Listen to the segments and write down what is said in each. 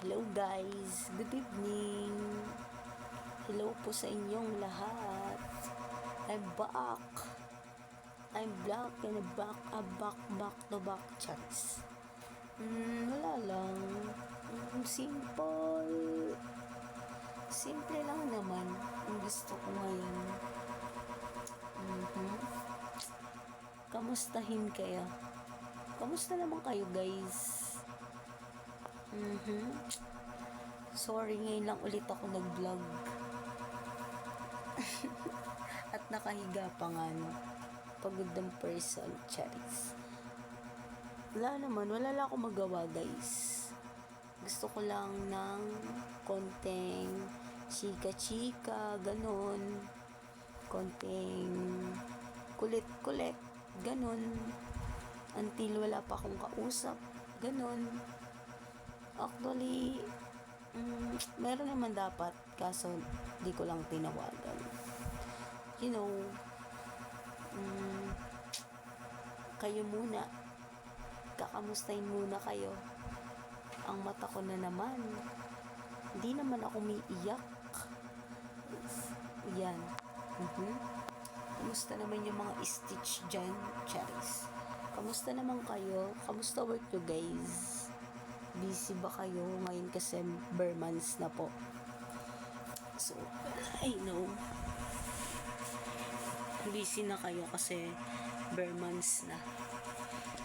Hello guys, good evening. Hello po sa inyong lahat. I'm back. I'm black and back to back chats. Wala lang. Simple. Simple lang naman. Ang gusto ko ngayon. Kamustahin kaya? Kamusta naman kayo guys? Sorry, ngayon lang ulit ako nag-vlog. At nakahiga pa nga, no? Pagod ng person, charis. Wala lang ako magawa, guys. Gusto ko lang ng konting chika-chika, ganon. Konting kulit-kulit, ganon. Until wala pa akong kausap, ganon. Actually, meron naman dapat, kaso di ko lang tinawagan. You know, kayo muna, kakamustahin muna kayo. Ang mata ko na naman, hindi naman ako umiiyak. Yan. Kamusta naman yung mga stitch dyan, charis? Kamusta naman kayo? Kamusta work nyo, guys? Busy ba kayo ngayon kasi bare months na po? So, I know. Busy na kayo kasi bare months na.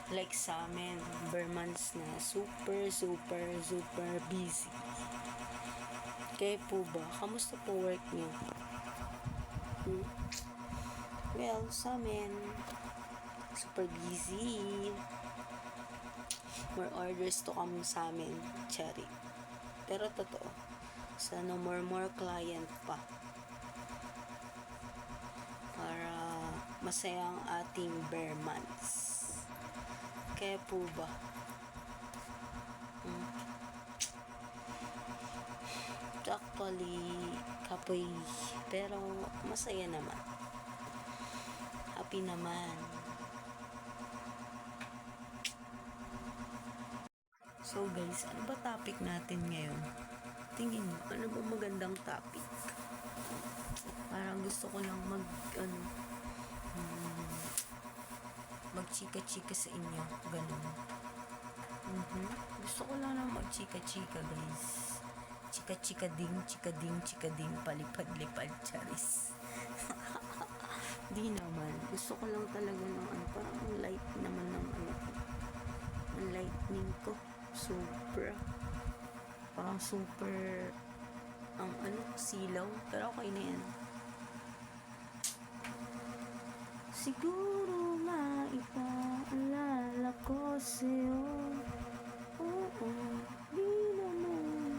Like sa amin, bare months na. Super busy. Kayo po ba? Kamusta po work nyo? Well, sa amin, super busy. More orders to come sa amin, cherry. Pero totoo, sana more client pa para masaya ang ating bare months. Kaya po ba? Actually, kapoy, pero masaya naman. Happy naman. So guys, ano ba topic natin ngayon? Tingin mo, ano ba magandang topic? Parang gusto ko lang magchika-chika sa inyo, ganun. Gusto ko lang magchika-chika, guys. Chika-chika ding, palipad-lipad, charis. Di naman. Gusto ko lang talaga ng parang light naman ng ang lightning ko. Parang super ang silaw, pero okay na yan. Siguro maipaalala ko sa'yo, di naman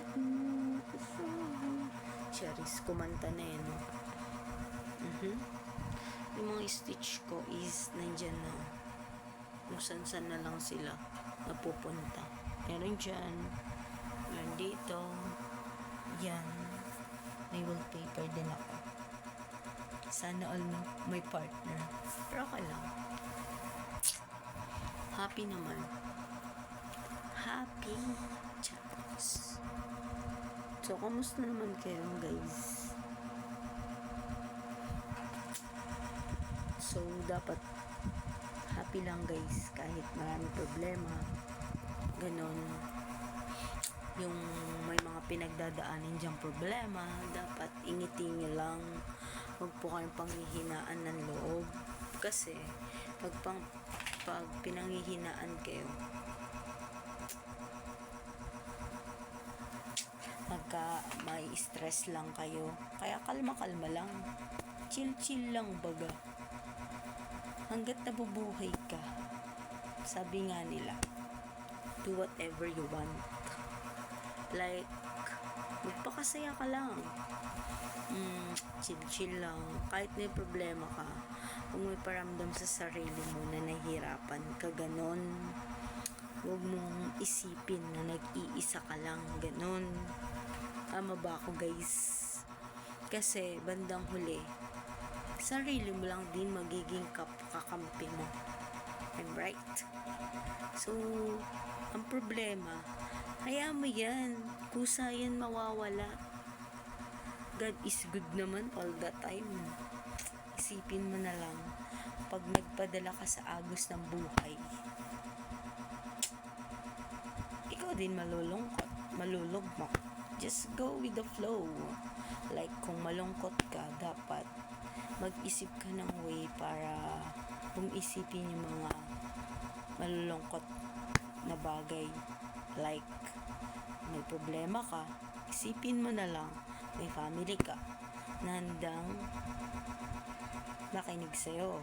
charis, kumanta na yan, no? Yung mga stitch ko is nandyan na, kung saan na lang sila napupunta. Meron dyan, meron dito, yan, may wallpaper din ako. Sana all may partner, pero okay lang. Happy naman. Happy chance. So, kamusta naman kayo, guys? So, dapat happy lang, guys, kahit maraming problema. Ganon. Yung may mga pinagdadaanin dyang problema, dapat ingitin nyo lang. Huwag po kayong panghihinaan ng loob. Kasi, pag pinanghihinaan kayo, may stress lang kayo. Kaya kalma-kalma lang. Chill lang baga. Hanggat nabubuhay ka, sabi nga nila, do whatever you want. Like, magpakasaya ka lang. Chill lang. Kahit may problema ka, kung may paramdam sa sarili mo na nahihirapan ka, ganon. Huwag mong isipin na nag-iisa ka lang, ganon. Tama ba ako, guys? Kasi, bandang huli, sarili mo lang din magiging kakampi mo. I'm right? So, ang problema, Hayaan mo yan. Kusa yan mawawala. God is good naman all the time. Isipin mo na lang, pag nagpadala ka sa agos ng buhay, ikaw din malulungkot, malulugmok. Just go with the flow. Like kung malungkot ka, dapat mag-isip ka ng way para isipin yung mga malulungkot na bagay. Like, may problema ka, isipin mo na lang, may family ka na handang makinig sa'yo,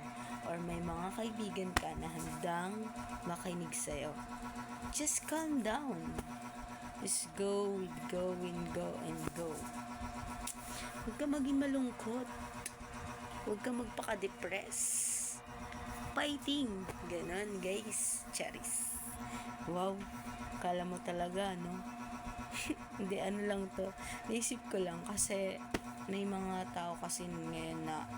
or may mga kaibigan ka na handang makinig sa'yo. Just calm down. Just go with go and go and go. Huwag ka maging malungkot. Huwag ka magpaka-depress. Fighting. Ganon, guys. Charis. Wow. Kala mo talaga, no? Hindi, ano lang to. Naisip ko lang kasi may mga tao kasi ngayon na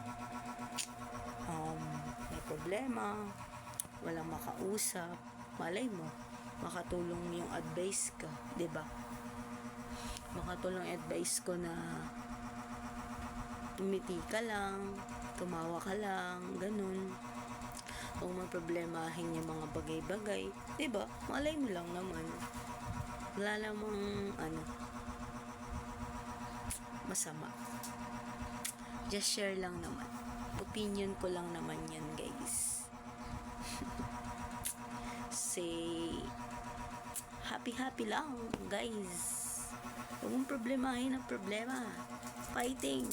may problema, walang makausap. Malay mo, makatulong yung advice ko, 'di ba? Makatulong advice ko na tumiti ka lang, tumawa ka lang, ganun. Kung may problemahin yung mga bagay-bagay, 'di ba? Malay mo lang naman. Wala namang masama. Just share lang naman. Opinion ko lang naman yan, guys. Say happy lang, guys. Huwag mong problemahin ang problema. Fighting.